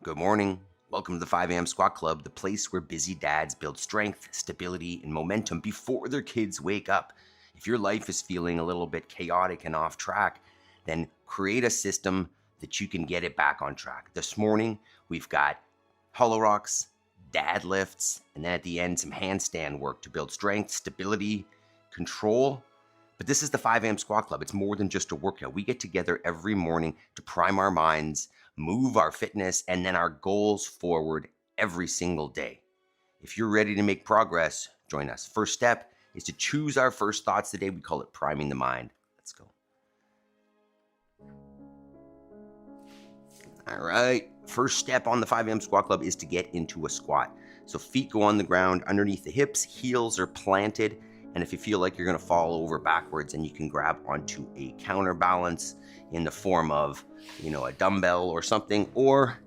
Good morning. Welcome to the 5 a.m. Squat Club, the place where busy dads build strength, stability, and momentum before their kids wake up. If your life is feeling a little bit chaotic and off track, then create a system that you can get it back on track. This morning, we've got hollow rocks, Dadlifts, and then at the end, some handstand work to build strength, stability, control. But this is the 5 a.m. Squat Club. It's more than just a workout. We get together every morning to prime our minds, move our fitness, and then our goals forward every single day. If you're ready to make progress, join us. First step is to choose our first thoughts today. We call it priming the mind. Let's go. All right. First step on the 5 a.m. Squat Club is to get into a squat. So feet go on the ground underneath the hips, heels are planted. And if you feel like you're going to fall over backwards, and you can grab onto a counterbalance in the form of, a dumbbell or something, or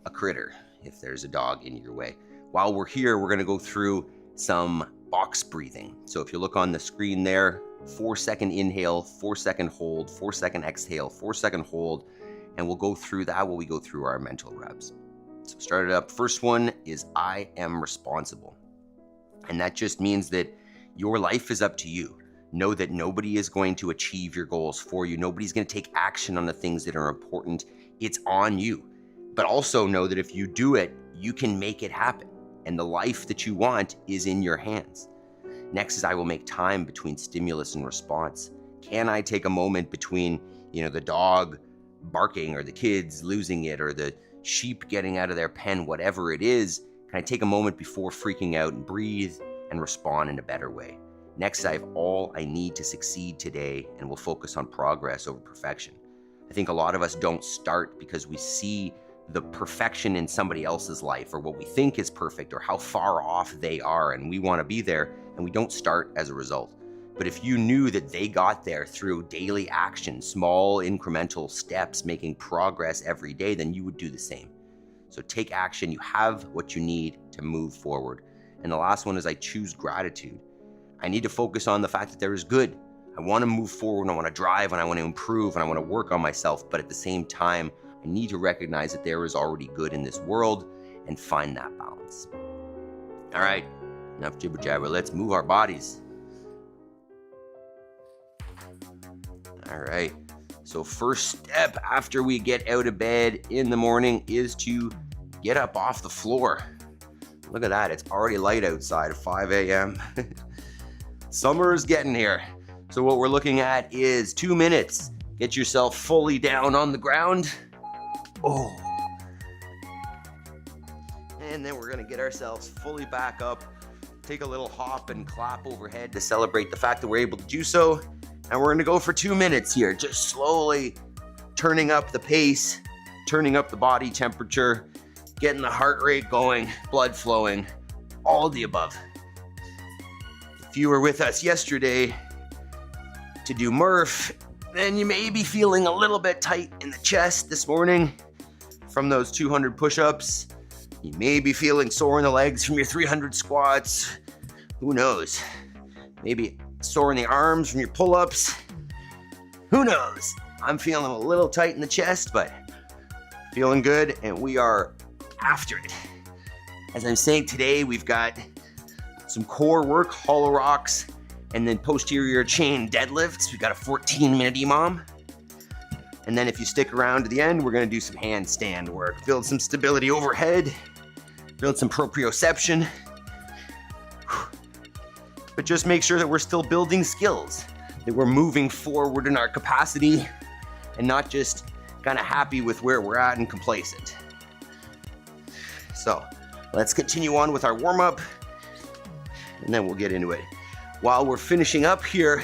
a critter if there's a dog in your way. While we're here, we're going to go through some box breathing. So if you look on the screen there, 4-second inhale, 4-second hold, 4-second exhale, 4-second hold, and we'll go through that while we go through our mental reps. So start it up. First one is I am responsible. And that just means that your life is up to you. Know that nobody is going to achieve your goals for you. Nobody's going to take action on the things that are important. It's on you. But also know that if you do it, you can make it happen. And the life that you want is in your hands. Next is I will make time between stimulus and response. Can I take a moment between, the dog barking or the kids losing it or the sheep getting out of their pen, whatever it is? Can I take a moment before freaking out and breathe and respond in a better way? Next, I have all I need to succeed today, and we'll focus on progress over perfection. I think a lot of us don't start because we see the perfection in somebody else's life, or what we think is perfect, or how far off they are, and we want to be there, and we don't start as a result. But if you knew that they got there through daily action, small incremental steps, making progress every day, then you would do the same. So take action. You have what you need to move forward. And the last one is I choose gratitude. I need to focus on the fact that there is good. I want to move forward, and I want to drive, and I want to improve, and I want to work on myself. But at the same time, I need to recognize that there is already good in this world and find that balance. All right, enough jibber jabber. Let's move our bodies. All right. So first step after we get out of bed in the morning is to get up off the floor. Look at that. It's already light outside at 5 a.m. Summer is getting here. So what we're looking at is 2 minutes. Get yourself fully down on the ground. Oh. And then we're going to get ourselves fully back up. Take a little hop and clap overhead to celebrate the fact that we're able to do so. And we're going to go for 2 minutes here, just slowly turning up the pace, turning up the body temperature, getting the heart rate going, blood flowing, all of the above. If you were with us yesterday to do Murph, then you may be feeling a little bit tight in the chest this morning from those 200 push-ups. You may be feeling sore in the legs from your 300 squats. Who knows? Maybe sore in the arms from your pull-ups. Who knows? I'm feeling a little tight in the chest, but feeling good, and we are after it. As I'm saying, today we've got some core work, hollow rocks, and then posterior chain deadlifts. We've got a 14-minute EMOM. And then if you stick around to the end, we're going to do some handstand work. Build some stability overhead. Build some proprioception. But just make sure that we're still building skills, that we're moving forward in our capacity and not just kind of happy with where we're at and complacent. So let's continue on with our warm-up, and then we'll get into it. While we're finishing up here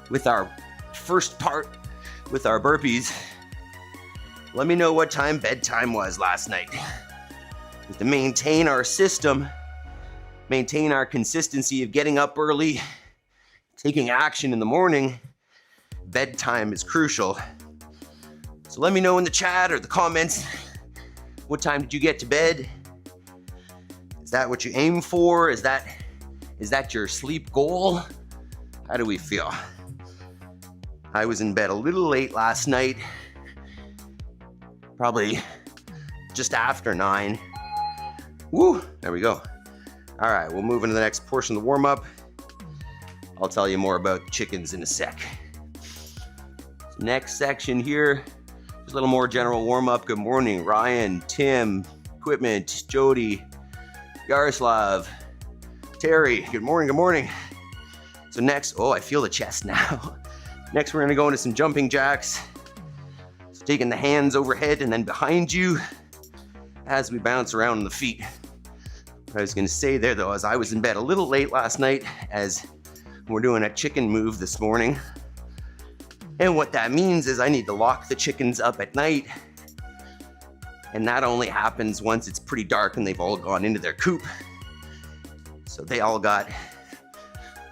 with our first part with our burpees, let me know what time bedtime was last night. To maintain our system, maintain our consistency of getting up early, taking action in the morning, bedtime is crucial. So let me know in the chat or the comments, what time did you get to bed? Is that what you aim for? Is that your sleep goal? How do we feel? I was in bed a little late last night, probably just after 9. Woo, there we go. All right, we'll move into the next portion of the warm-up. I'll tell you more about chickens in a sec. Next section here, just a little more general warm-up. Good morning, Ryan, Tim, Equipment, Jody, Yaroslav, Terry. Good morning, good morning. So next, oh, I feel the chest now. Next, we're gonna go into some jumping jacks. So taking the hands overhead and then behind you as we bounce around the feet. What I was gonna say there though, is I was in bed a little late last night as we're doing a chicken move this morning. And what that means is I need to lock the chickens up at night. And that only happens once it's pretty dark and they've all gone into their coop. So they all got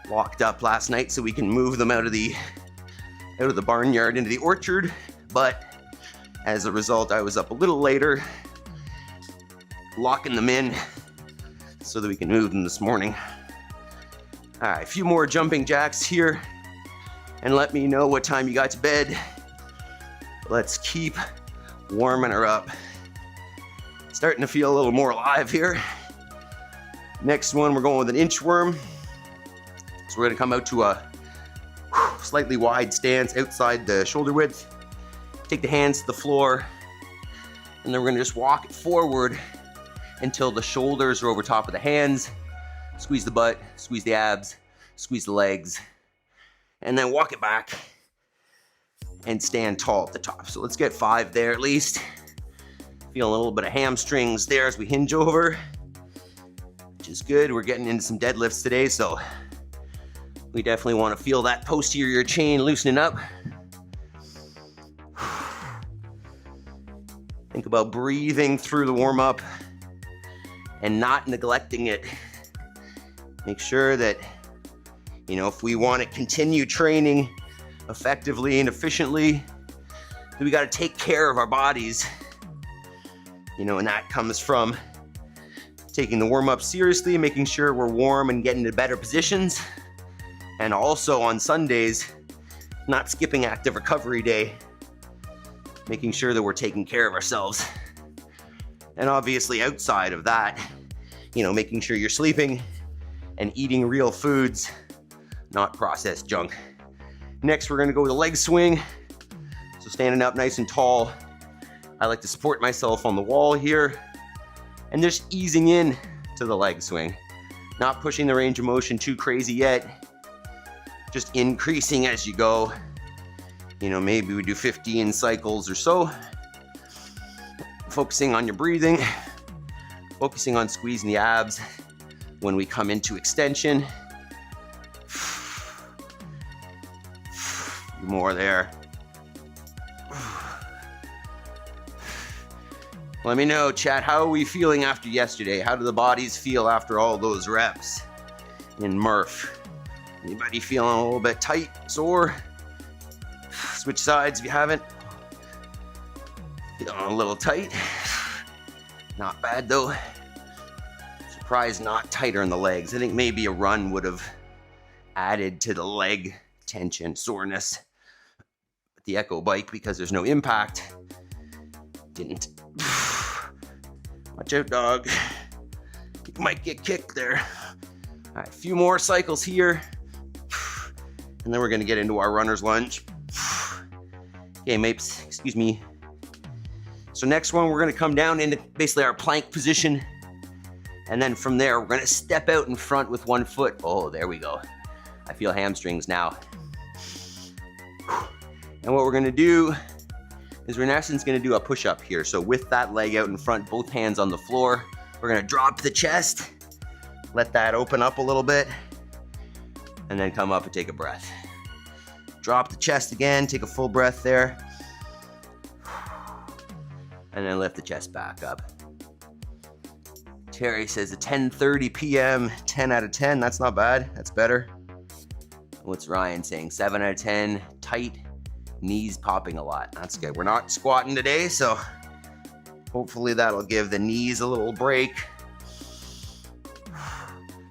locked up last night so we can move them out of the barnyard into the orchard. But as a result, I was up a little later, locking them in so that we can move them this morning. All right, a few more jumping jacks here, and let me know what time you got to bed. Let's keep warming her up. Starting to feel a little more alive here. Next one, we're going with an inchworm. So we're gonna come out to a slightly wide stance outside the shoulder width. Take the hands to the floor, and then we're gonna just walk it forward until the shoulders are over top of the hands. Squeeze the butt, squeeze the abs, squeeze the legs, and then walk it back and stand tall at the top. So let's get 5 there at least. Feeling a little bit of hamstrings there as we hinge over, which is good. We're getting into some deadlifts today, so we definitely want to feel that posterior chain loosening up. Think about breathing through the warm-up and not neglecting it. Make sure that, you know, if we want to continue training effectively and efficiently, we got to take care of our bodies. You know, and that comes from taking the warm-up seriously, making sure we're warm and getting into better positions. And also on Sundays, not skipping active recovery day, making sure that we're taking care of ourselves. And obviously outside of that, you know, making sure you're sleeping and eating real foods, not processed junk. Next, we're gonna go with a leg swing. So standing up nice and tall. I like to support myself on the wall here and just easing in to the leg swing. Not pushing the range of motion too crazy yet, just increasing as you go. You know, maybe we do 15 cycles or so. Focusing on your breathing, focusing on squeezing the abs when we come into extension. More there. Let me know, chat, how are we feeling after yesterday? How do the bodies feel after all those reps in Murph? Anybody feeling a little bit tight, sore? Switch sides if you haven't. Feeling a little tight. Not bad though. Surprised not tighter in the legs. I think maybe a run would have added to the leg tension, soreness. But the Echo bike, because there's no impact, didn't. Watch out, dog. You might get kicked there. All right, a few more cycles here. And then we're gonna get into our runner's lunge. Okay, Mapes, excuse me. So next one, we're gonna come down into basically our plank position. And then from there, we're gonna step out in front with one foot. Oh, there we go. I feel hamstrings now. And what we're gonna do is we're in essence gonna do a push-up here. So with that leg out in front, both hands on the floor, we're gonna drop the chest, let that open up a little bit, and then come up and take a breath. Drop the chest again, take a full breath there, and then lift the chest back up. Terry says a 10:30 p.m., 10 out of 10, that's not bad, that's better. What's Ryan saying? 7 out of 10, tight, knees popping a lot. That's good. We're not squatting today, so hopefully that'll give the knees a little break.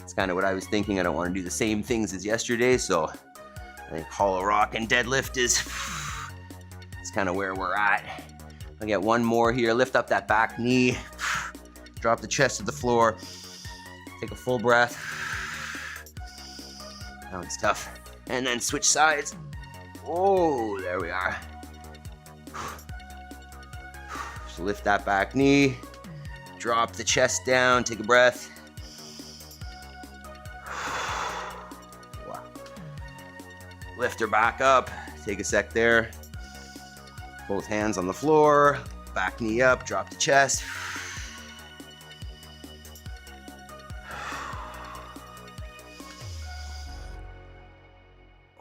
It's kind of what I was thinking. I don't want to do the same things as yesterday, so I think hollow rock and deadlift is kind of where we're at. I get one more here. Lift up that back knee. Drop the chest to the floor. Take a full breath. That one's tough. And then switch sides. Oh, there we are. So lift that back knee. Drop the chest down. Take a breath. Wow. Lift her back up. Take a sec there. Both hands on the floor. Back knee up. Drop the chest.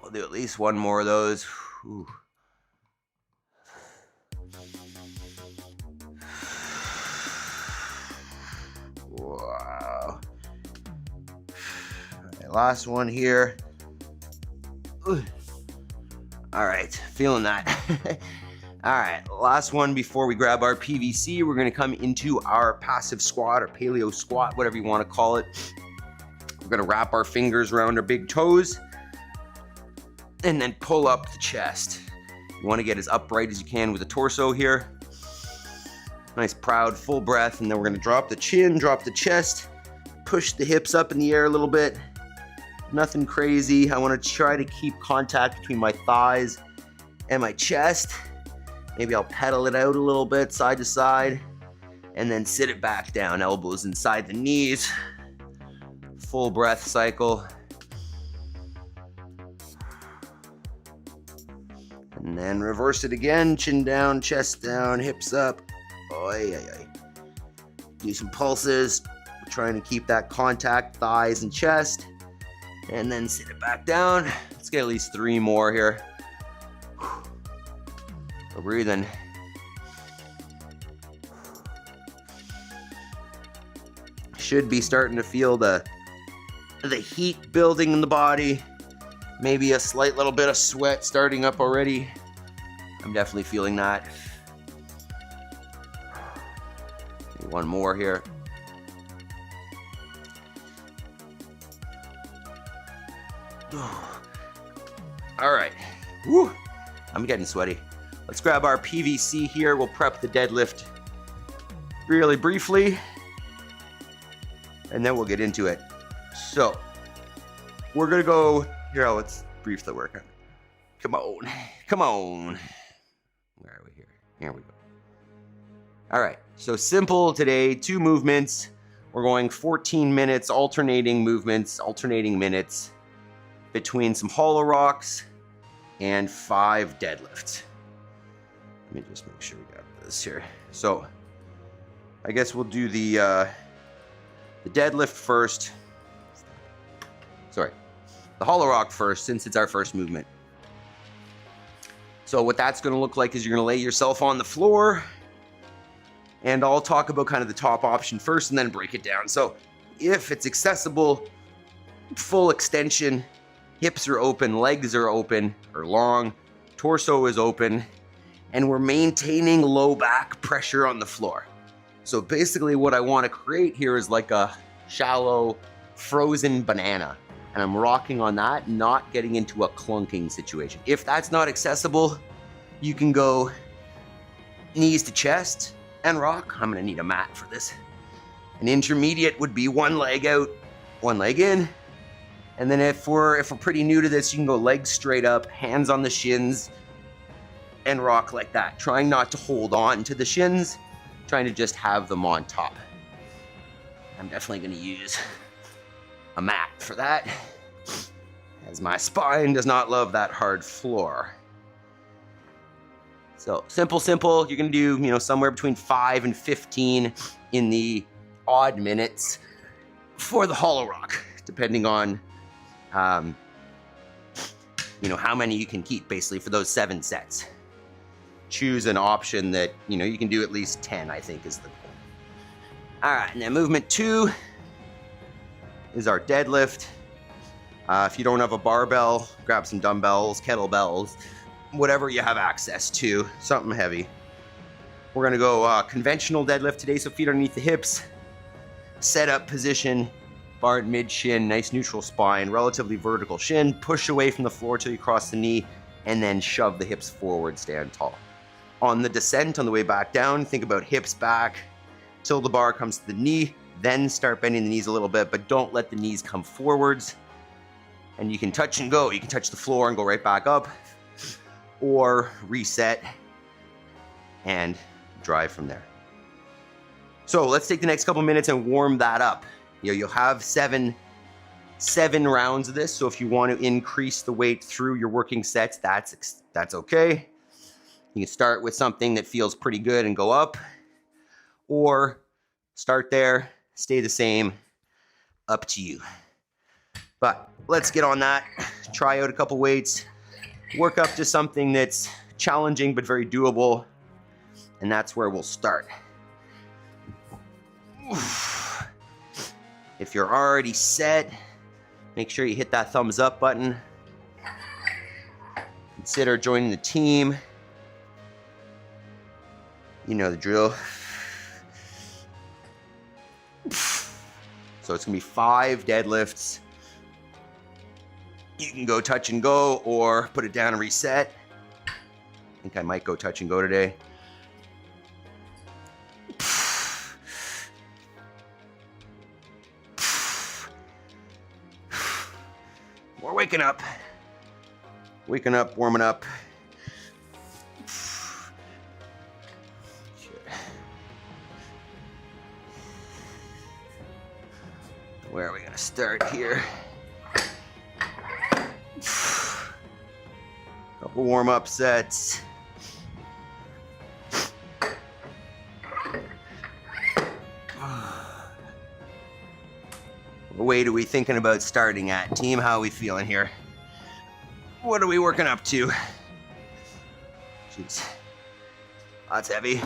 We'll do at least one more of those. Whew. Wow. Okay, last one here. Ooh. All right, feeling that. All right, last one before we grab our PVC. We're gonna come into our passive squat or paleo squat, whatever you wanna call it. We're gonna wrap our fingers around our big toes and then pull up the chest. You wanna get as upright as you can with the torso here. Nice, proud, full breath, and then we're gonna drop the chin, drop the chest, push the hips up in the air a little bit. Nothing crazy. I wanna try to keep contact between my thighs and my chest. Maybe I'll pedal it out a little bit, side to side, and then sit it back down, elbows inside the knees. Full breath cycle. And then reverse it again, chin down, chest down, hips up. Oy, oy, oy. Do some pulses. We're trying to keep that contact, thighs and chest. And then sit it back down. Let's get at least 3 more here. We're breathing. Should be starting to feel the heat building in the body. Maybe a slight little bit of sweat starting up already. I'm definitely feeling that. One more here. All right. Woo. I'm getting sweaty. Let's grab our PVC here. We'll prep the deadlift really briefly, and then we'll get into it. So we're gonna go here. Let's brief the workout. Come on, come on. Where are we here? Here we go. All right, so simple today, 2 movements. We're going 14 minutes, alternating movements, alternating minutes between some hollow rocks and 5 deadlifts. Let me just make sure we got this here. So I guess we'll do the deadlift first. Sorry, the hollow rock first, since it's our first movement. So what that's gonna look like is you're gonna lay yourself on the floor, and I'll talk about kind of the top option first and then break it down. So if it's accessible, full extension, hips are open, legs are open or long, torso is open, and we're maintaining low back pressure on the floor. So basically what I want to create here is like a shallow frozen banana, and I'm rocking on that, not getting into a clunking situation. If that's not accessible, you can go knees to chest and rock. I'm gonna need a mat for this. An intermediate would be 1 leg out, 1 leg in. And then if we're pretty new to this, you can go legs straight up, hands on the shins, and rock like that. Trying not to hold on to the shins, trying to just have them on top. I'm definitely gonna use a mat for that, as my spine does not love that hard floor. So simple, you're gonna do, somewhere between 5 and 15 in the odd minutes for the hollow rock, depending on, how many you can keep basically for those 7 sets. Choose an option that, you can do at least 10, I think is the goal. All right, and then movement 2 is our deadlift. If you don't have a barbell, grab some dumbbells, kettlebells, whatever you have access to, something heavy. We're gonna go conventional deadlift today, so feet underneath the hips, set up position, bar at mid shin, nice neutral spine, relatively vertical shin, push away from the floor till you cross the knee, and then shove the hips forward, stand tall. On the descent, on the way back down, think about hips back till the bar comes to the knee, then start bending the knees a little bit, but don't let the knees come forwards. And you can touch and go. You can touch the floor and go right back up, or reset and drive from there. So let's take the next couple minutes and warm that up. You'll have seven rounds of this. So if you want to increase the weight through your working sets, that's okay. You can start with something that feels pretty good and go up, or start there, stay the same, up to you. But let's get on that, try out a couple weights, work up to something that's challenging but very doable, and that's where we'll start. If you're already set, make sure you hit that thumbs up button. Consider joining the team. You know the drill. So it's gonna be 5 deadlifts. You can go touch and go or put it down and reset. I think I might go touch and go today. We're waking up, warming up. Where are we gonna start here? Couple warm-up sets. What weight are we thinking about starting at? Team, how are we feeling here? What are we working up to? Jeez, that's heavy.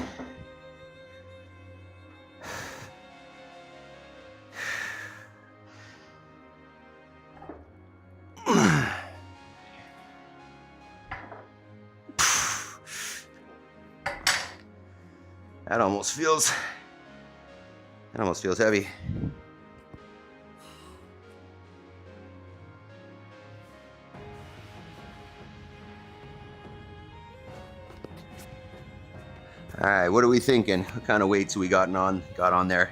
That almost feels heavy. All right, what are we thinking? What kind of weights we got on there?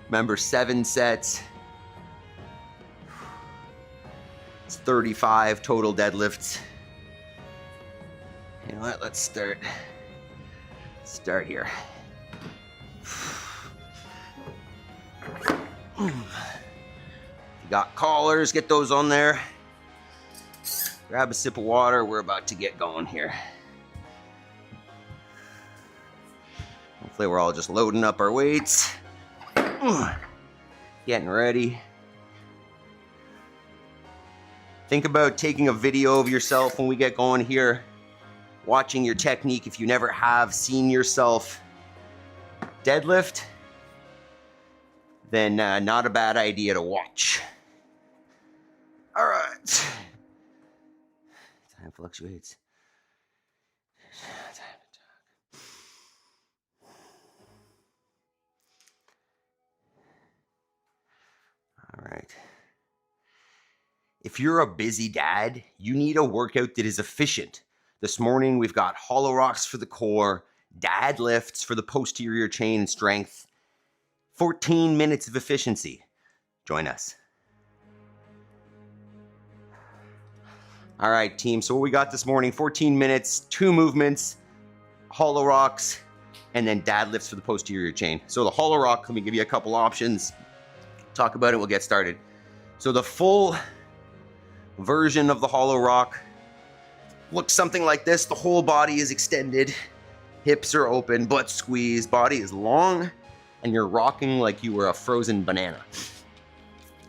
Remember, 7 sets. It's 35 total deadlifts. You know what? Let's start here. You got collars, get those on there. Grab a sip of water. We're about to get going here. Hopefully we're all just loading up our weights. Getting ready. Think about taking a video of yourself when we get going here. Watching your technique if you never have seen yourself deadlift, then not a bad idea to watch. All right. Time fluctuates. All right. If you're a busy dad, you need a workout that is efficient. This morning, we've got hollow rocks for the core, Dadlifts for the posterior chain and strength, 14 minutes of efficiency. Join us. All right, team, so what we got this morning, 14 minutes, 2 movements, hollow rocks, and then Dadlifts for the posterior chain. So the hollow rock, let me give you a couple options. Talk about it, we'll get started. So the full version of the hollow rock looks something like this. The whole body is extended, hips are open, butt squeezed, body is long, and you're rocking like you were a frozen banana.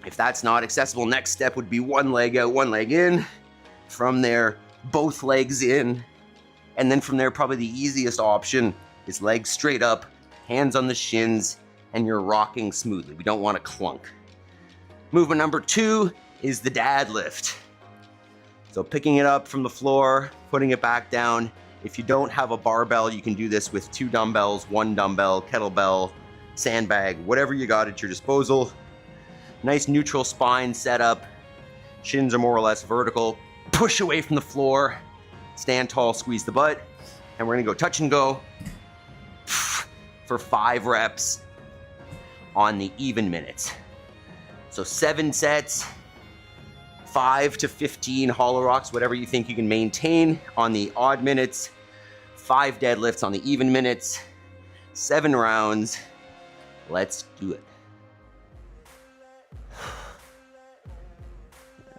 If that's not accessible, next step would be one leg out, one leg in. From there, both legs in. And then from there, probably the easiest option is legs straight up, hands on the shins, and you're rocking smoothly. We don't want to clunk. Movement number 2 is the Dadlift. So picking it up from the floor, putting it back down. If you don't have a barbell, you can do this with 2 dumbbells, 1 dumbbell, kettlebell, sandbag, whatever you got at your disposal. Nice neutral spine setup. Shins are more or less vertical. Push away from the floor. Stand tall, squeeze the butt. And we're gonna go touch and go for 5 reps on the even minutes. So 7 sets, 5 to 15 hollow rocks, whatever you think you can maintain on the odd minutes, 5 deadlifts on the even minutes, 7 rounds. Let's do it.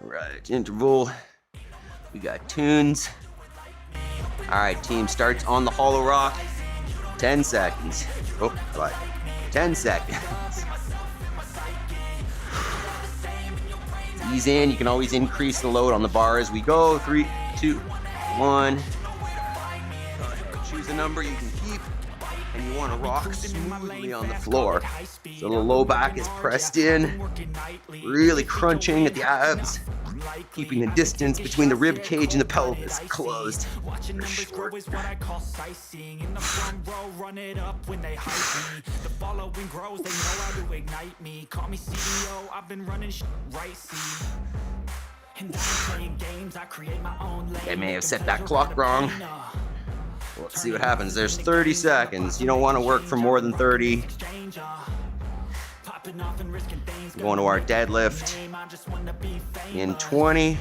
All right, interval. We got tunes. All right, team starts on the hollow rock. 10 seconds. Oh, right. 10 seconds. Ease in. You can always increase the load on the bar as we go. 3, 2, 1. Choose a number you can keep, and you want to rock smoothly on the floor. So the low back is pressed in, really crunching at the abs, keeping the distance between the rib cage and the pelvis closed. They may have set that clock wrong. Let's see what happens. There's 30 seconds. You don't want to work for more than 30. Going to our deadlift in 20.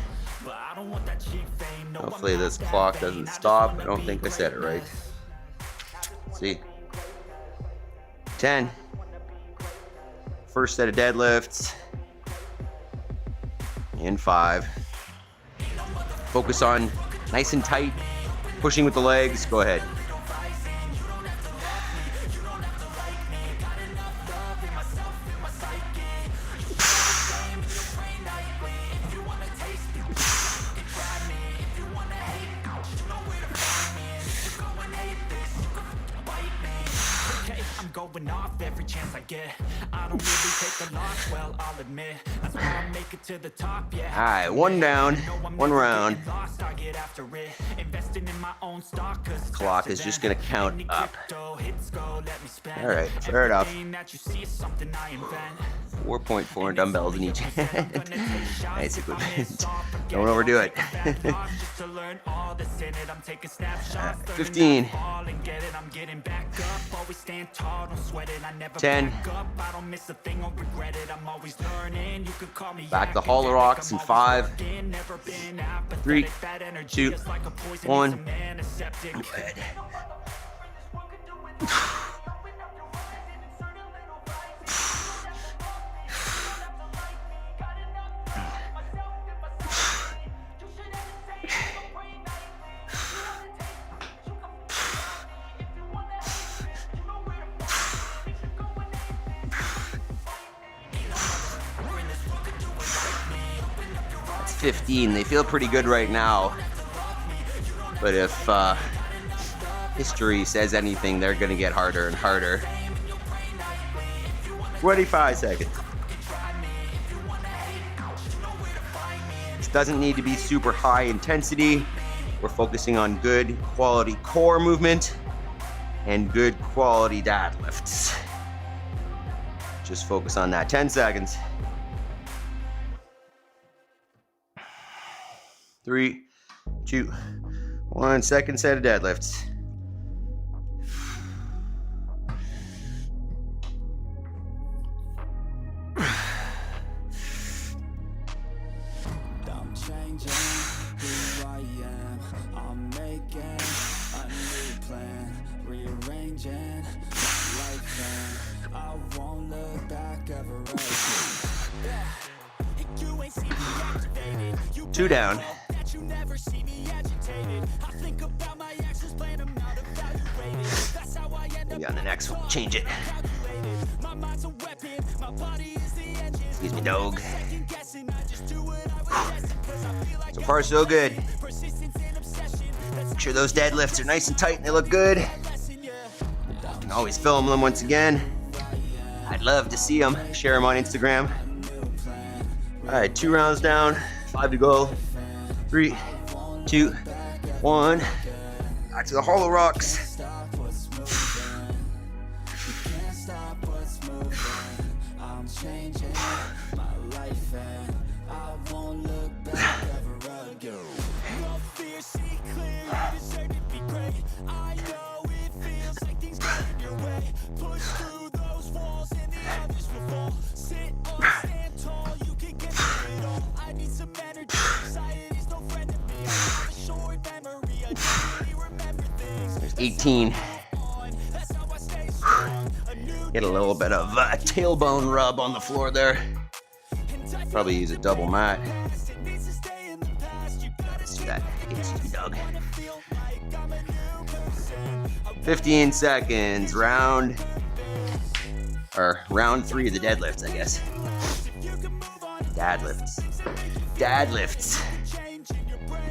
Hopefully this clock doesn't stop. I don't think I said it right. Let's see. 10. First set of deadlifts in 5. Focus on nice and tight, pushing with the legs. Go ahead. Going off every chance I get. I don't really take the loss, well, I'll admit. That's why I make it to the top, yeah. All right, 1 down, 1 round. Clock is just gonna count up. All right, fair enough. 4.4 dumbbells in each hand. Nice equipment. Don't overdo it. 15. 10. Back the hollow rocks in 5, 3, 2, 1. Go ahead. That's 15. They feel pretty good right now. But if history says anything, they're going to get harder and harder. 25 seconds. This doesn't need to be super high intensity. We're focusing on good quality core movement and good quality deadlifts. Just focus on that. 10 seconds. 3, 2, 1. Second set of deadlifts. I'm changing who I am. I'm making a new plan, rearranging my life, and I won't look back ever again. You ain't see me activated. 2 down. You never see me agitated. I think about my actions, plan them out, evaluated. That's how I end up. Maybe on the next one, change it. My mind's a weapon, my body is the engine. Excuse me, dog. So far, so good. Make sure those deadlifts are nice and tight and they look good. You can always film them once again. I'd love to see them. Share them on Instagram. All right, 2 rounds down, 5 to go. 3, 2, 1. Back to the hollow rocks. I'm changing my life and I won't look back ever again. No fear, see clear, you deserve to be great. I 18. Get a little bit of tailbone rub on the floor there. Probably use a double mat. Let's do that. Against you, Doug. 15 seconds. Round 3 of the deadlifts, I guess. Dadlifts.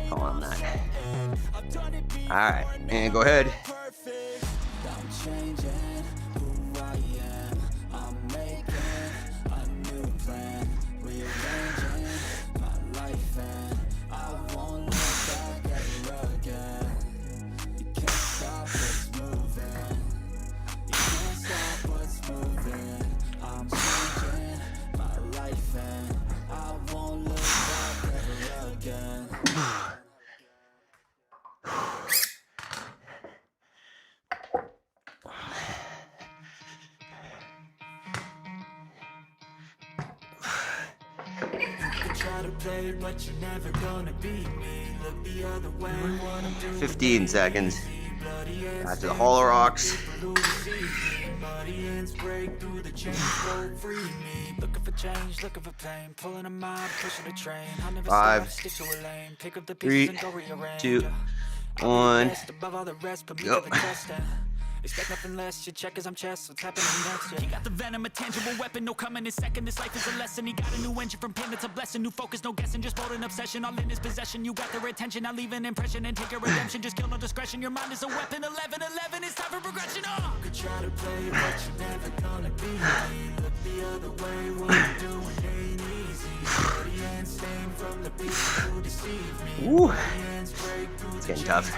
Call them that. All right, and go ahead. But you're never gonna beat me. Look the other way, what I'm doing. 15 seconds. Back to the hollow rocks. Looking for change, looking for pain, pulling a mob, pushing a train. I'll never 5, stick to a lane. Pick up the 3, pieces and go rearrange. 2, 1. Above all the rest, but me Go. never testing. Expect nothing less, you check as I'm chest, what's happening next? Yeah. He got the venom, a tangible weapon, no coming in second. This life is a lesson. He got a new engine from pain, it's a blessing. New focus, no guessing, just bold and obsession. All in his possession, you got their attention. I leave an impression and take your redemption. Just kill no discretion, your mind is a weapon. 11-11, it's time for progression. Could try to play, but you're never gonna beat me. Look the other way, what I'm doing ain't easy. Bloody hands stained from the people who deceive me. Woo. It's getting tough.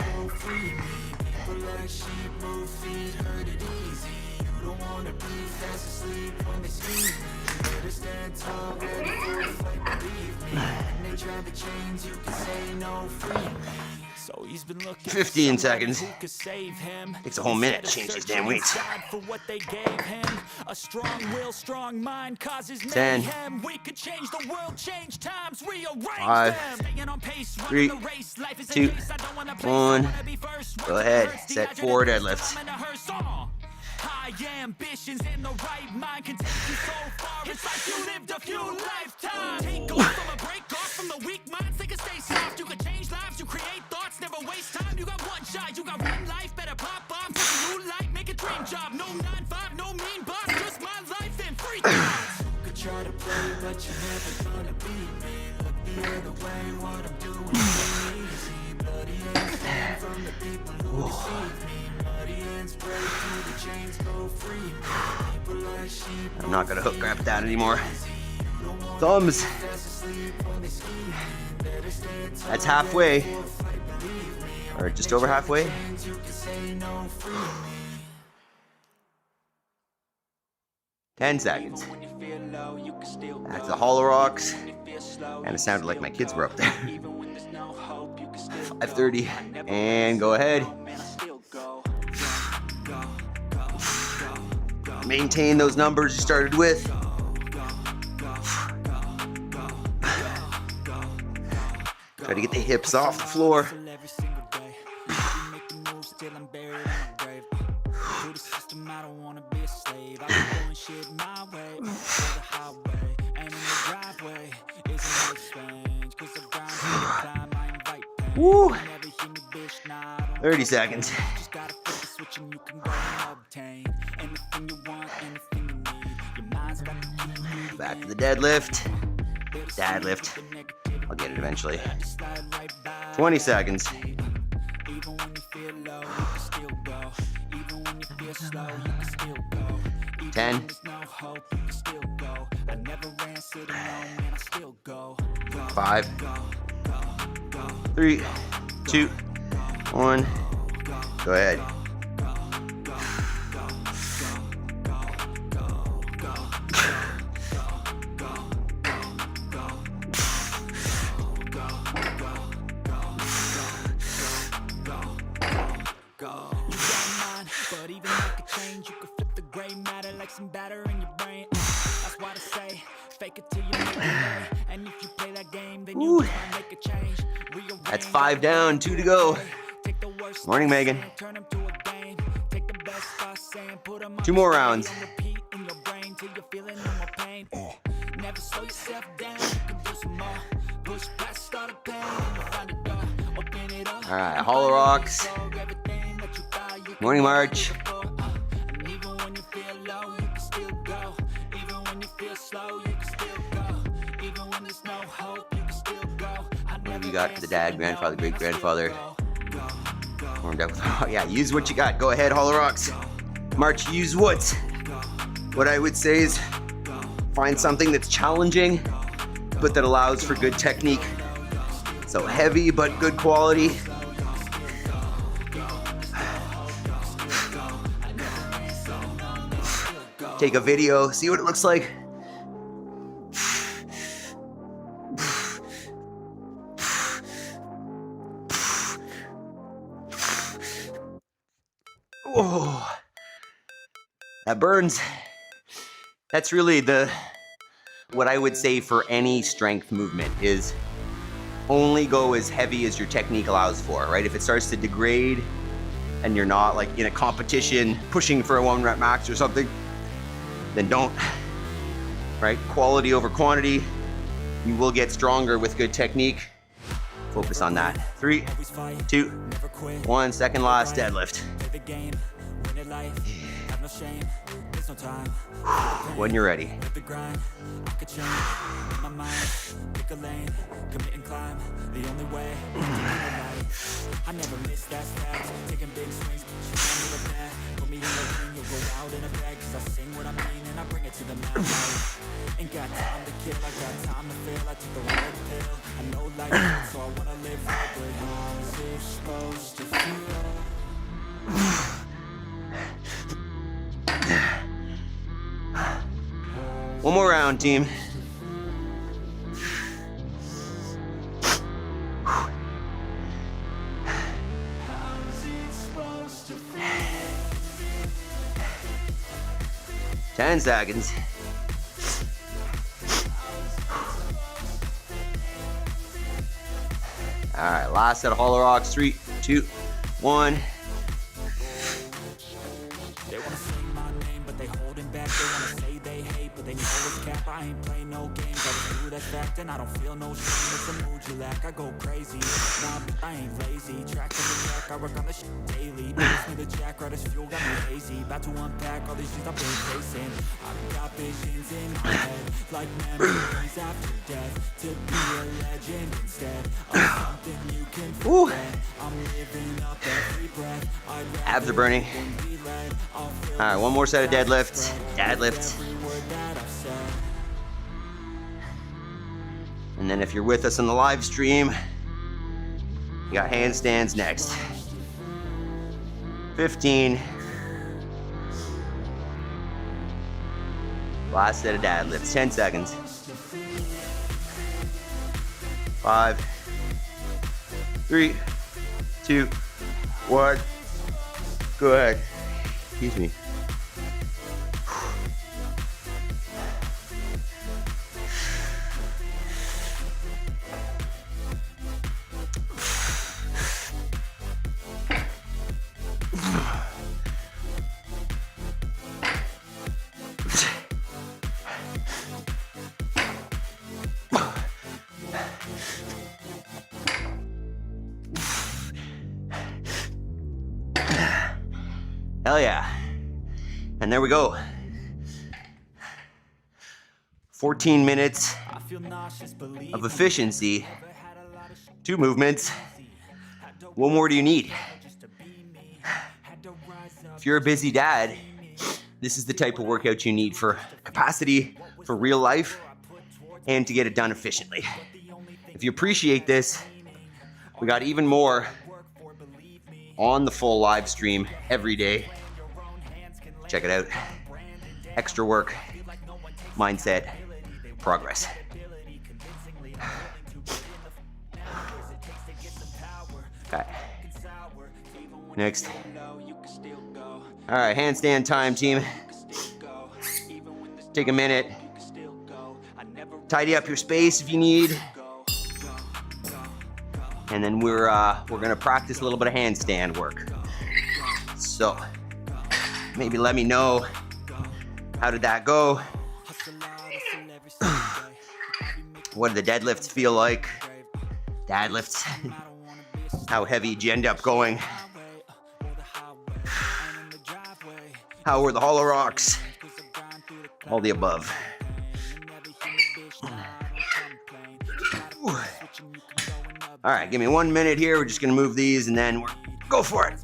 Like sheep move feet, hurt it easy. You don't wanna be fast asleep when they see me. You better stand tall, ready for a fight, believe me. And they try the chains, you can say no, free me. So he's been looking 15 seconds. who could save him. Takes a whole minute to change these damn weights. For what they gave him. A strong will, strong mind causes 10. mayhem. We could change the world, change times, rearrange 5, them. Staying on pace, 3, running the race. Life is a 2, race, I don't wanna place, 1. I wanna be first. Go ahead. Set 4 deadlifts. I'm in a hearse, high ambitions in the right mind can take you so far. It's like you lived a few lifetimes. Take off from a break off from the weak minds. They can stay soft. You can change lives. You create thoughts. Never waste time. You got one shot. You got one life. Better pop off. Take a new life. Make a dream job. No 9-5. No mean boss. Just my life and free thoughts. You could try to play, but you're never gonna beat me. Look the other way. What I'm doing ain't easy. Bloody hands stand from the people who deceive me. I'm not gonna hook grab that anymore. Thumbs. That's halfway. Or just over halfway. 10 seconds. That's the hollow rocks. And it sounded like my kids were up there. 5:30. And go ahead. Maintain those numbers you started with. Try to get the hips off the floor. Woo! 30 seconds. Back to the deadlift. Dadlift. I'll get it eventually. 20 seconds. 10. 5. 3, 2, 1. Go ahead. But even like a change, you could flip the gray matter like some batter in your brain. That's why I say, fake it till you make it. And if you play that game, then you can make a change. That's 5 down, 2 to go. Morning, Megan. Turn them to a game. 2 more rounds. Never slow yourself down, you can do some more. Push past all the pain and you'll find a door. Open it up. All right, hollow rocks. Morning march. And even when you feel low, you can still go. Even when you feel slow, you can still go. Even when there's no hope, you can still go. What have you got for the dad, grandfather, great grandfather? Warmed up with, oh yeah, use what you got. Go ahead, hollow rocks. March, use what? What I would say is find something that's challenging, but that allows for good technique. So heavy, but good quality. Take a video, see what it looks like. Whoa, that burns. That's really what I would say for any strength movement is only go as heavy as your technique allows for, right? If it starts to degrade and you're not like in a competition pushing for a 1 rep max or something, then don't, right? Quality over quantity. You will get stronger with good technique. Focus on that. 3, 2, 1, second last deadlift. When you're ready. I never miss that stat. Taking big swings, she's under the bat. Put me in the ring, you'll go out in a bag. Cause I sing what I mean and I bring it to the mat. Ain't got time to kill, I got time to feel. I took the red pill, I know life, so I wanna live right. But how's it supposed to feel? One more round, team. Ten seconds. All right, last set of hollow rocks. 3, 2, 1. They wanna say my name, but they holding back. They wanna say they hate, but they know it's cap. I ain't play no games. I just do that fact, and I don't feel no shame. It's a mood you lack. I go crazy. Nah, but I ain't lazy. Track in the track, I work on the shit daily. Pass me the jack, right as fuel, got me hazy. About to unpack all these things I've been facing. I've got visions in my head, like memories after death. To be a legend instead of something you can forget. I'm living up every breath. Abs are burning. All right, one more set of deadlifts. Dadlifts. And then if you're with us on the live stream, you got handstands next. 15. Last set of deadlifts, 10 seconds. 5, 3, 2, 1. Go ahead. Excuse me. Hell yeah. And there we go. 14 minutes of efficiency. 2 movements. What more do you need? If you're a busy dad, this is the type of workout you need for capacity, for real life, and to get it done efficiently. If you appreciate this, we got even more on the full live stream every day. Check it out. Extra work, mindset, progress. Okay. Next. All right, handstand time, team. Take a minute. Tidy up your space if you need. And then we're gonna practice a little bit of handstand work. So, Maybe let me know, how did that go? What do the deadlifts feel like? Dadlifts. How heavy did you end up going? How were the hollow rocks? All the above. All right, give me 1 minute here. We're just gonna move these and then go for it.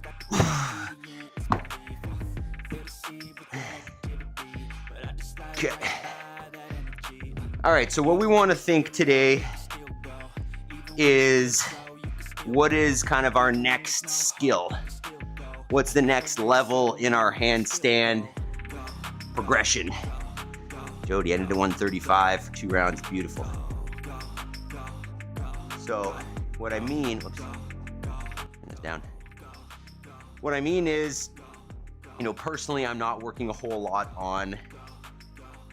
Okay. All right, so what we want to think today is what is kind of our next skill? What's the next level in our handstand progression? Jody ended to 135 for 2 rounds, beautiful. So what I mean, whoops, turn this down. What I mean is, you know, personally, I'm not working a whole lot on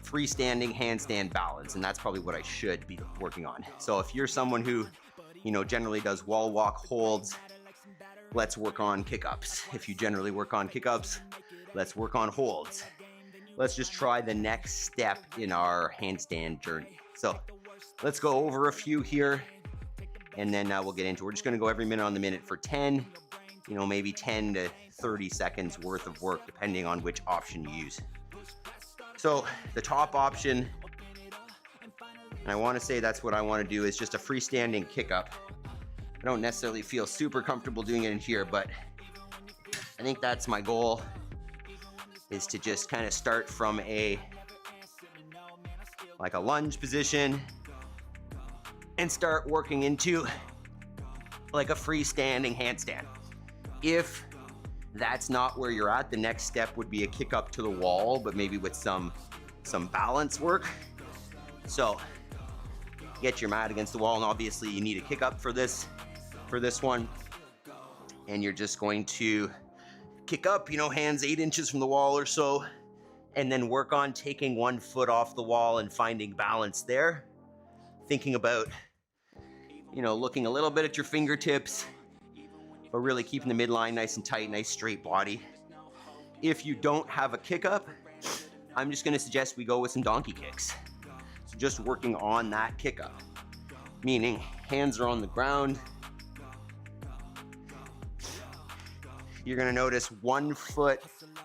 freestanding handstand balance, and that's probably what I should be working on. So if you're someone who, you know, generally does wall walk holds, let's work on kick-ups. If you generally work on kick-ups, let's work on holds. Let's just try the next step in our handstand journey. So let's go over a few here, and then we'll get into it. We're just gonna go every minute on the minute for 10, you know, maybe 10 to 30 seconds worth of work, depending on which option you use. So the top option, and I want to say that's what I want to do, is just a freestanding kick up. I don't necessarily feel super comfortable doing it in here, but I think that's my goal, is to just kind of start from like a lunge position and start working into like a freestanding handstand. If that's not where you're at, the next step would be a kick up to the wall, but maybe with some balance work. So get your mat against the wall, and obviously you need a kick up for this one. And you're just going to kick up, you know, hands 8 inches from the wall or so, and then work on taking 1 foot off the wall and finding balance there. Thinking about, you know, looking a little bit at your fingertips, but really keeping the midline nice and tight, nice straight body. If you don't have a kick up, I'm just gonna suggest we go with some donkey kicks. So just working on that kick up, meaning hands are on the ground. You're gonna notice 1 foot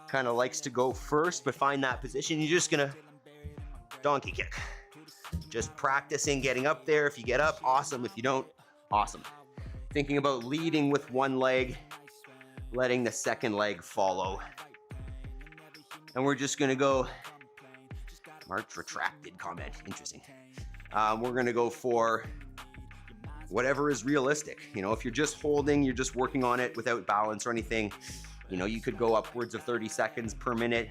kind of likes to go first, but find that position. You're just gonna donkey kick. Just practicing getting up there. If you get up, awesome. If you don't, awesome. Thinking about leading with 1 leg, letting the second leg follow. And we're just gonna go, March retracted comment, interesting. We're gonna go for whatever is realistic. You know, if you're just holding, you're just working on it without balance or anything, you know, you could go upwards of 30 seconds per minute,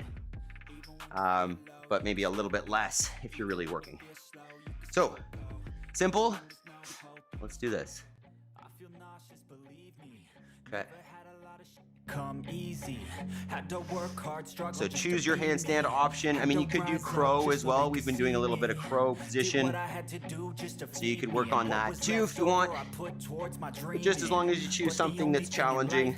but maybe a little bit less if you're really working. So, simple, let's do this. Okay. Come easy. Had to work hard, struggle. So choose your handstand option. I mean, you could do crow as well. We've been doing a little bit of crow position, so you could work on that too if you want. But just as long as you choose something that's challenging,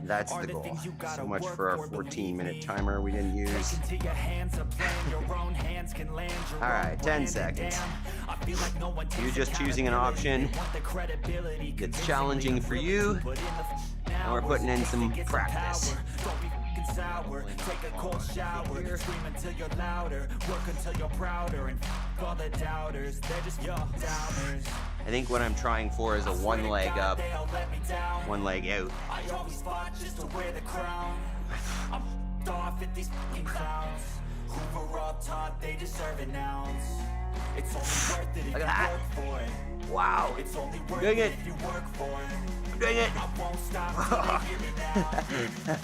that's the goal. So much for our 14-minute timer we didn't use. All right, 10 seconds. You're just choosing an option that's challenging for you, and we're putting in some practice. Take a cold shower, scream until you're louder, work until you're prouder, and all the doubters, they're just your doubters. I think what I'm trying for is a 1 leg up, 1 leg out. I always fought just to wear the crown. I'm off at these fucking clowns who were all taught they deserve an ounce. It's only worth it if you work for it. Wow. It's only worth it if you work for it. I'm doing it. I won't stop till they hear me now.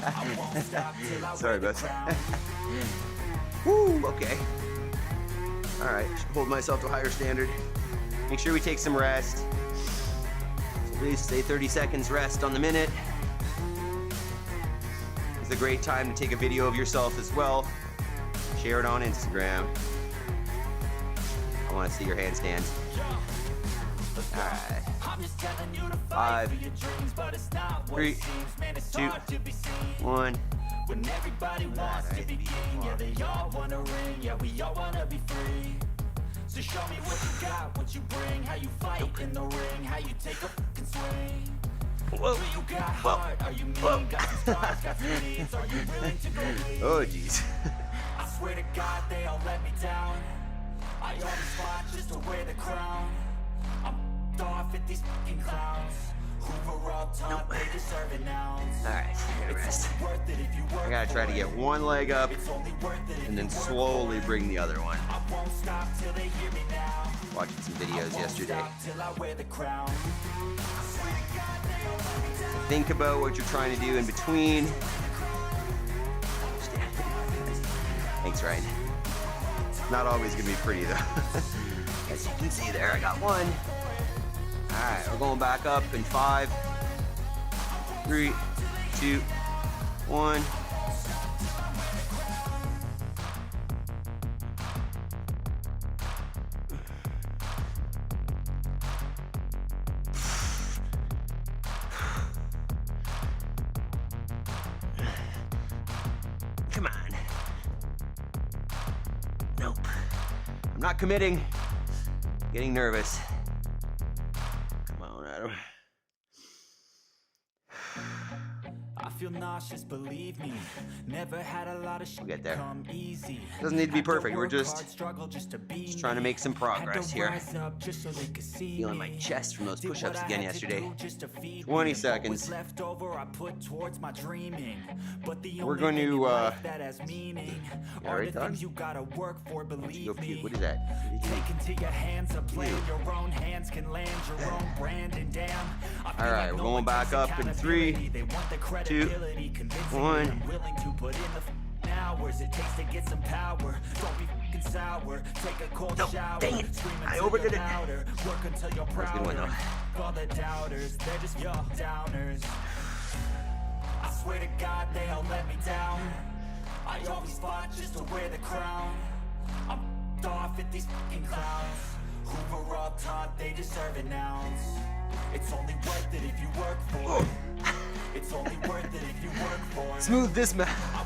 I won't stop till I sorry about that. Woo, okay. All right, should hold myself to a higher standard. Make sure we take some rest. So please stay 30 seconds rest on the minute. It's a great time to take a video of yourself as well. Share it on Instagram. I want to see your handstands. All right. 5, 4, 3, 2, 1. When everybody wants to be king, yeah, they all wanna ring, yeah, we all wanna be free. So show me what you got, what you bring, how you fight in the ring, how you take a fucking swing. Whoa. Do you got heart? Are you mean? Got some scars, got some needs, are you willing to go bleed? Oh, jeez. I swear to God, they all let me down. I always fought just to wear the crown. I'm off at these fucking clowns who were all taught they deserve an ounce. Alright, I gotta rest. It's only worth it if you work I gotta try to get one leg up It's only worth it if and then you work slowly for it. bring the other one. I won't stop till they hear me now. Watching some videos Won't yesterday. stop till I wear the crown. Think about what you're trying to do in between. Thanks, Ryan. It's not always gonna be pretty though. As you can see there, I got one. Alright, we're going back up in 5, 3, 2, 1. Come on. Nope. I'm not committing. Getting nervous. Come on, Adam. I feel nauseous, believe me. Never had a lot of shit We'll get there. come easy. Doesn't need to be Had perfect. We're work just hard, struggle just to be trying to me. make some progress Had to here. rise up just so they could see Feeling my me. chest from those Did push-ups what I again had to yesterday. do just to feed 20 me. What seconds. was left over, I put towards my dreaming. But the We're only going thing to, in life that has meaning are right, the dog? things you gotta work for, believe Go puke. me. What is that? Take into your hands a plan. Ew. Your own hands can land your own brand, and damn, I feel Alright, like we're no going one back takes up in 3, accountability. They want the 2, credibility, convincing me 1. I'm willing to put in the hours it takes to get some power. Don't be fucking sour. Take a cold No, shower. dang it. Scream I until overdid you're it. louder. Work until you're That was a good one, prouder. though. All the doubters, they're just your downers. I swear to God, they all let me down. I always fought just to wear the crown. I'm off at these fucking clowns who were all taught they deserve an ounce. It's only worth it if you work for it. It's only worth it if you work for it. Smooth this I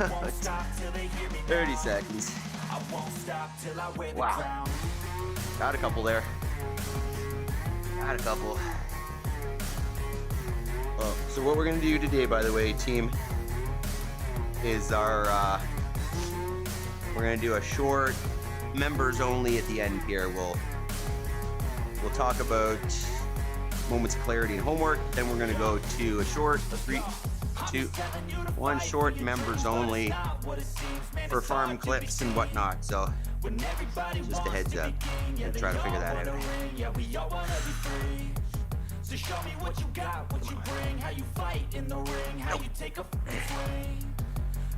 won't out. stop till they hear me 30 now. seconds. I won't stop till I wear the Wow. crown. Got a couple there. Got a couple. Oh, so what we're gonna do today, by the way, team, is our we're gonna do a short members only at the end here. We'll talk about moments of clarity and homework. Then we're gonna go to a short 3, 2, 1 short members only for farm clips and whatnot. So just a heads up. We'll try to figure that out. Yeah, we all wanna be free. So show me what you got, what you bring, how you fight in the ring, how you take a fucking swing.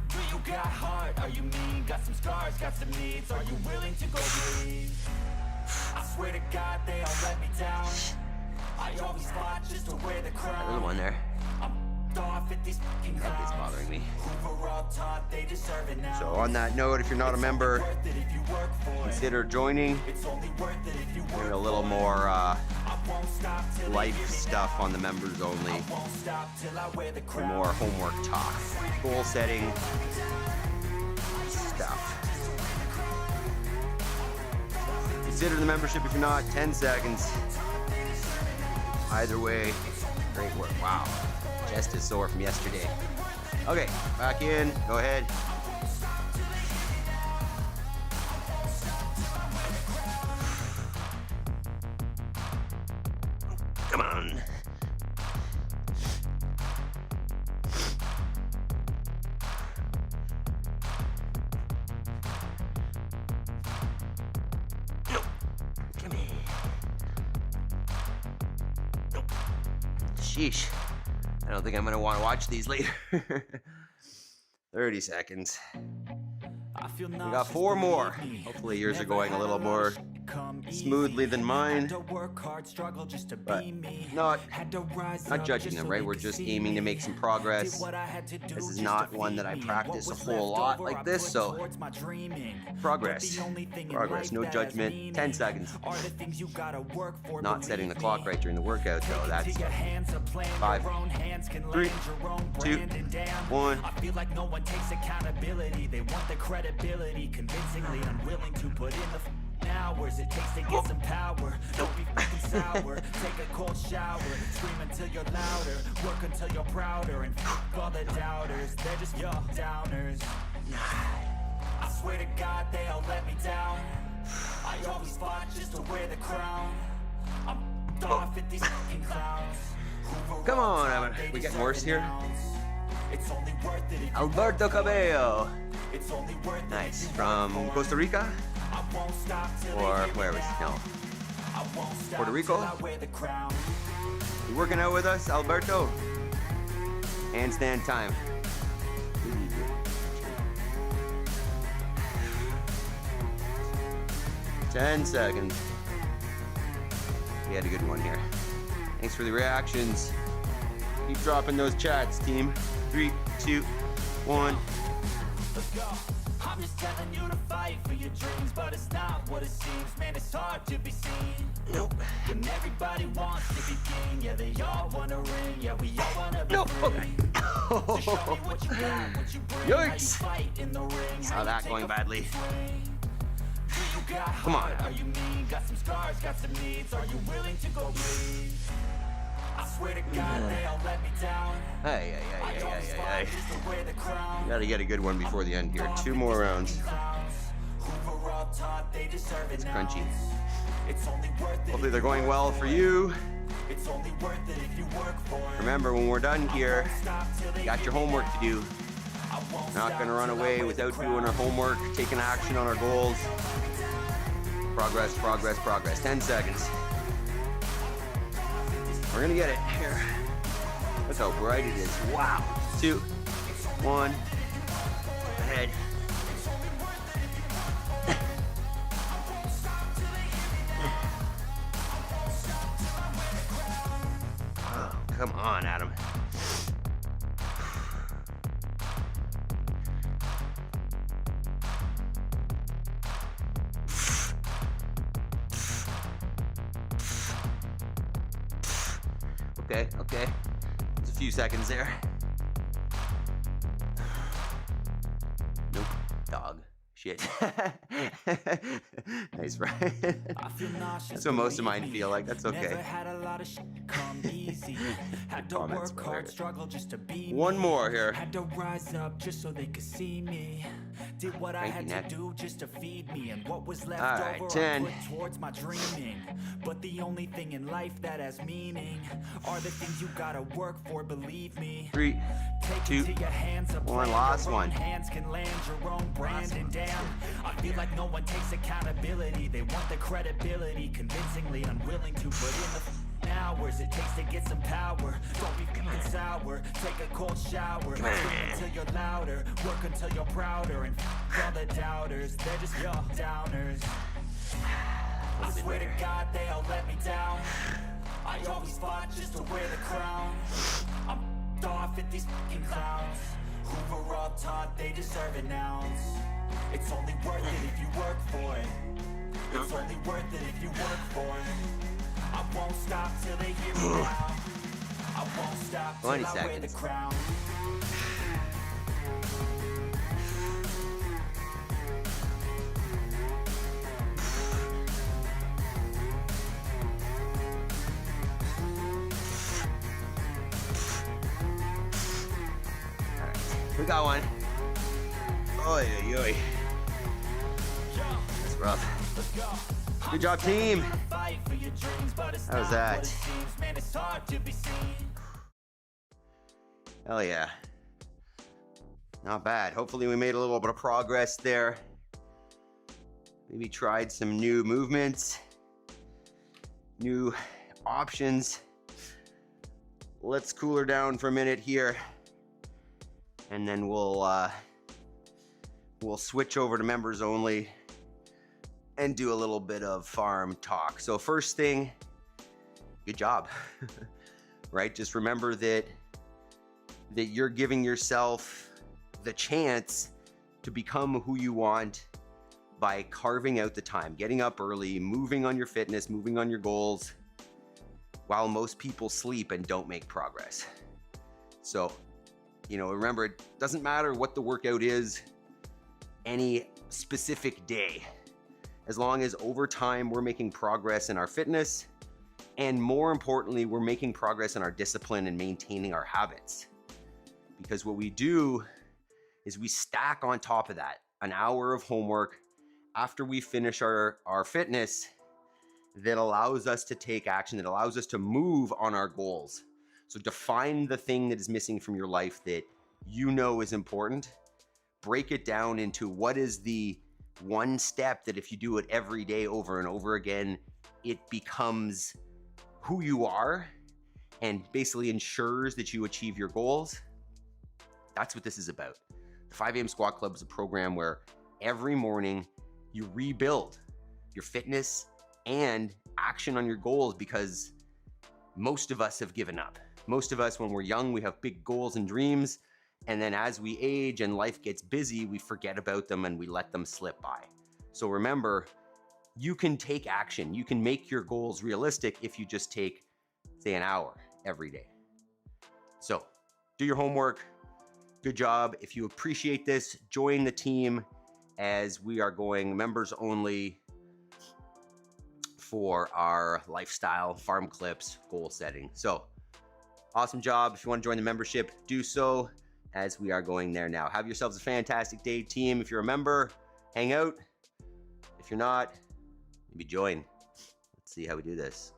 Do you got heart? Are you mean? Got some scars, got some needs. Are you willing to go bleed? I swear to God, they all let me down. I always fought just to wear the crown. There's one there. I'm off at these fucking That bit's clowns bothering me. who were all taught they deserve it now. So on that note, if you're not a member, Worth it if you work for it. consider joining. It's only worth it if you Doing work a little for it. more I won't stop till they life hear me stuff now. on the members only. I won't stop till I wear the For crown. more homework talk, goal setting stuff. Consider the membership if you're not. 10 seconds. Either way, great work. Wow, chest is sore from yesterday. Okay, back in. Go ahead. Come on. Nope. Come here. Nope. Sheesh. I don't think I'm gonna want to watch these later. 30 seconds. I feel We got 4 more. believe me. Hopefully yours are Never going a had little lot more of shit come smoothly than mine, Had to work hard, struggle just to but be me. not Had to rise not up judging just them, so right? they We're could just see aiming to me. make some Did progress. what I had to do This is just not to one feed that I me, and practice what a was whole left lot over, I like this, put so towards my dreaming. progress, But the only thing in progress, life no that has judgment. meaning 10 seconds. are the things you gotta work for, Not setting the believe clock me. right during the workout, though. Take it That's to your hands, a plan 5, your own hands can 3, land your own 2, brand, and damn, 1. I feel like no one takes accountability. They want the credibility, convincingly unwilling to put in the hours it takes to get some power. Don't be fucking sour. Take a cold shower, scream until you're louder, work until you're prouder, and all the doubters, they're just your downers. I swear to God they all let me down. I always fought just to wear the crown. I'm off at these fucking clowns. Come on, Evan. We getting worse here. It's only worth it if you Alberto Cabello. It's only worth it Nice. if you From work for Costa Rica? it. I won't stop till they Or hear me where was now. No. I won't stop Puerto Rico? till I wear the crown. You working out with us, Alberto? Handstand time. 10 seconds. We had a good one here. Thanks for the reactions. Keep dropping those chats, team. 3, 2, 1. Let's go. I'm just telling you to fight for your dreams, but it's not what it seems. Man, it's hard to be seen. Nope. When everybody wants to be king, yeah, they all wanna ring, yeah, we all wanna be Nope. free. Okay. So show me what you got, what you bring, how you Yikes. fight in the ring, Saw how you that take going a badly. swing. Do you got Come on, heart? Adam. Are you mean? Got some scars, got some needs. Are you willing to go bleed? I swear to God, they all let me down. Hey, hey, I hey, always hey, fought hey, hey. just to wear the crown. Gotta get a good one before the end here. 2 more rounds. It's crunchy. It's only worth it. Hopefully they're going well for you. It's only worth it if you work for it. Remember, when we're done here, you got your homework to do. I won't Not stop gonna run till I away wear the without crown. doing our homework, taking action on our goals. Progress, progress, progress. 10 seconds. We're gonna get it here. Look how bright it is. Wow. 2, 1. Ahead. Oh, come on, Adam. Okay, okay. There's a few seconds there. Nope. Dog. Shit. Nice, right? I feel nauseous, That's what most of mine believe me. feel like. That's Never okay. had a lot of shit come easy. Had to Comments, work brother. hard, struggle just to be One me. more here. Had to rise up just so they could see me. Did what I Thank you, had Nick. to do just to feed me, and what was left All right, over 10. I put towards my dreaming. But the only thing in life that has meaning are the things you gotta work for, believe me. 3, Take 2, it to your hands, a 1. plan Last your own one. hands can land your own brand, and damn, I feel like no one takes accountability. They want the credibility, convincingly unwilling to put in the hours it takes to get some power. Don't be fucking sour. Take a cold shower, scream until you're louder, work until you're prouder, and all the doubters, they're just your downers. I swear to God they all let me down. I always fought just to wear the crown. I'm off at these fucking clowns who were all taught they deserve an ounce. It's only worth it if you work for it. It's only worth it if you work for it. I won't stop till they hear me now. I won't stop till 20 I wear the seconds. crown. We got one. Oy, oy, oy. That's rough. Good job, team. How was that? Hell yeah. Not bad. Hopefully we made a little bit of progress there. Maybe tried some new movements, new options. Let's cool her down for a minute here, and then we'll switch over to members only and do a little bit of farm talk. So first thing, good job, right? Just remember that you're giving yourself the chance to become who you want by carving out the time, getting up early, moving on your fitness, moving on your goals, while most people sleep and don't make progress. So, remember, it doesn't matter what the workout is, any specific day, as long as over time we're making progress in our fitness, and more importantly, we're making progress in our discipline and maintaining our habits. Because what we do is we stack on top of that an hour of homework after we finish our fitness that allows us to take action, that allows us to move on our goals. So define the thing that is missing from your life that is important. Break it down into what is the one step that if you do it every day over and over again, it becomes who you are and basically ensures that you achieve your goals. That's what this is about. The 5 a.m. Squat Club is a program where every morning you rebuild your fitness and action on your goals, because most of us have given up. Most of us, when we're young, we have big goals and dreams. And then as we age and life gets busy, we forget about them and we let them slip by. So remember, you can take action. You can make your goals realistic if you just take, say, an hour every day. So do your homework. Good job. If you appreciate this, join the team as we are going members only for our lifestyle, farm clips, goal setting. So awesome job. If you want to join the membership, do so, as we are going there now. Have yourselves a fantastic day, team. If you're a member, hang out. If you're not, maybe join. Let's see how we do this.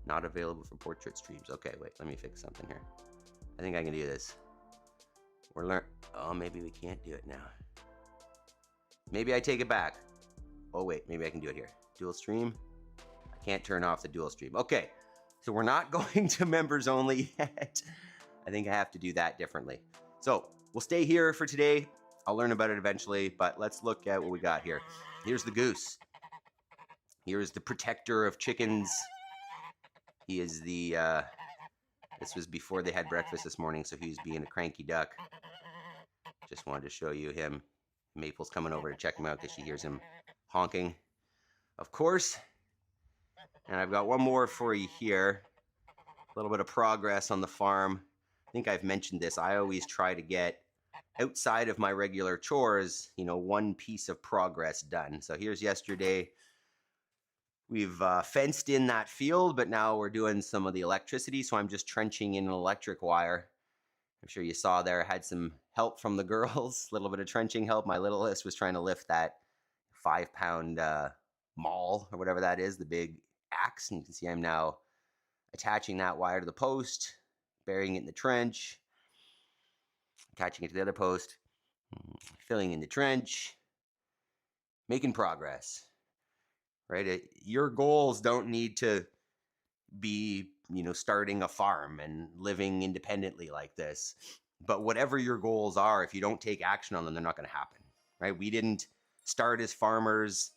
Not available for portrait streams. Okay, wait, let me fix something here. I think I can do this. Oh, maybe we can't do it now. Maybe I take it back. Oh wait, maybe I can do it here. Dual stream. I can't turn off the dual stream. Okay, so we're not going to members only yet. I think I have to do that differently. So we'll stay here for today. I'll learn about it eventually, but let's look at what we got here. Here's the goose. Here's the protector of chickens. He is the, this was before they had breakfast this morning, so he was being a cranky duck. Just wanted to show you him. Maple's coming over to check him out because she hears him honking, of course. And I've got one more for you here. A little bit of progress on the farm. I think I've mentioned this. I always try to get outside of my regular chores, one piece of progress done. So here's yesterday. We've fenced in that field, but now we're doing some of the electricity. So I'm just trenching in an electric wire. I'm sure you saw there, I had some help from the girls, a little bit of trenching help. My littlest was trying to lift that 5-pound maul or whatever that is, the big axe. And you can see I'm now attaching that wire to the post, burying it in the trench, attaching it to the other post, filling in the trench, making progress, right? Your goals don't need to be, starting a farm and living independently like this. But whatever your goals are, if you don't take action on them, they're not going to happen, right? We didn't start as farmers.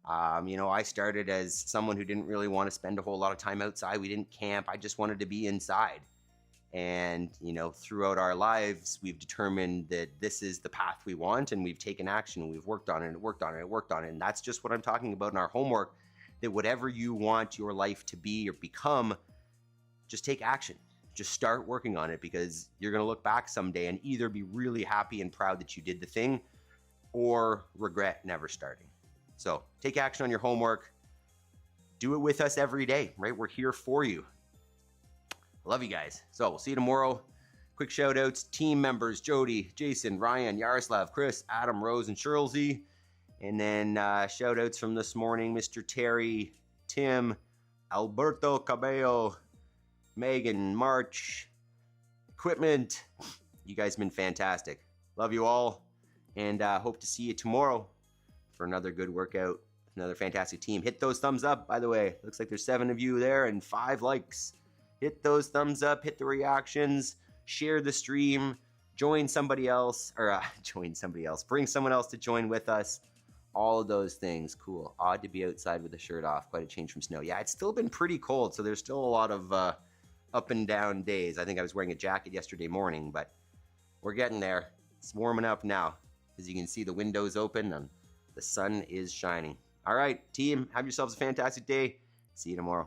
I started as someone who didn't really want to spend a whole lot of time outside. We didn't camp. I just wanted to be inside. And, throughout our lives, we've determined that this is the path we want, and we've taken action, and we've worked on it, and worked on it, and worked on it. And that's just what I'm talking about in our homework, that whatever you want your life to be or become, just take action. Just start working on it, because you're going to look back someday and either be really happy and proud that you did the thing or regret never starting. So take action on your homework. Do it with us every day, right? We're here for you. Love you guys. So we'll see you tomorrow. Quick shout outs, team members, Jody, Jason, Ryan, Yaroslav, Chris, Adam, Rose, and Shirley. And then shout outs from this morning, Mr. Terry, Tim, Alberto Cabello, Megan, March, equipment. You guys have been fantastic. Love you all. And hope to see you tomorrow for another good workout, another fantastic team. Hit those thumbs up, by the way. Looks like there's 7 of you there and 5 likes. Hit those thumbs up, hit the reactions, share the stream, join somebody else, or bring someone else to join with us. all of those things. Cool. Odd to be outside with the shirt off. Quite a change from snow. Yeah, it's still been pretty cold, so there's still a lot of up and down days. I think I was wearing a jacket yesterday morning, but we're getting there. It's warming up now. As you can see, the window's open and the sun is shining. All right, team, have yourselves a fantastic day. See you tomorrow.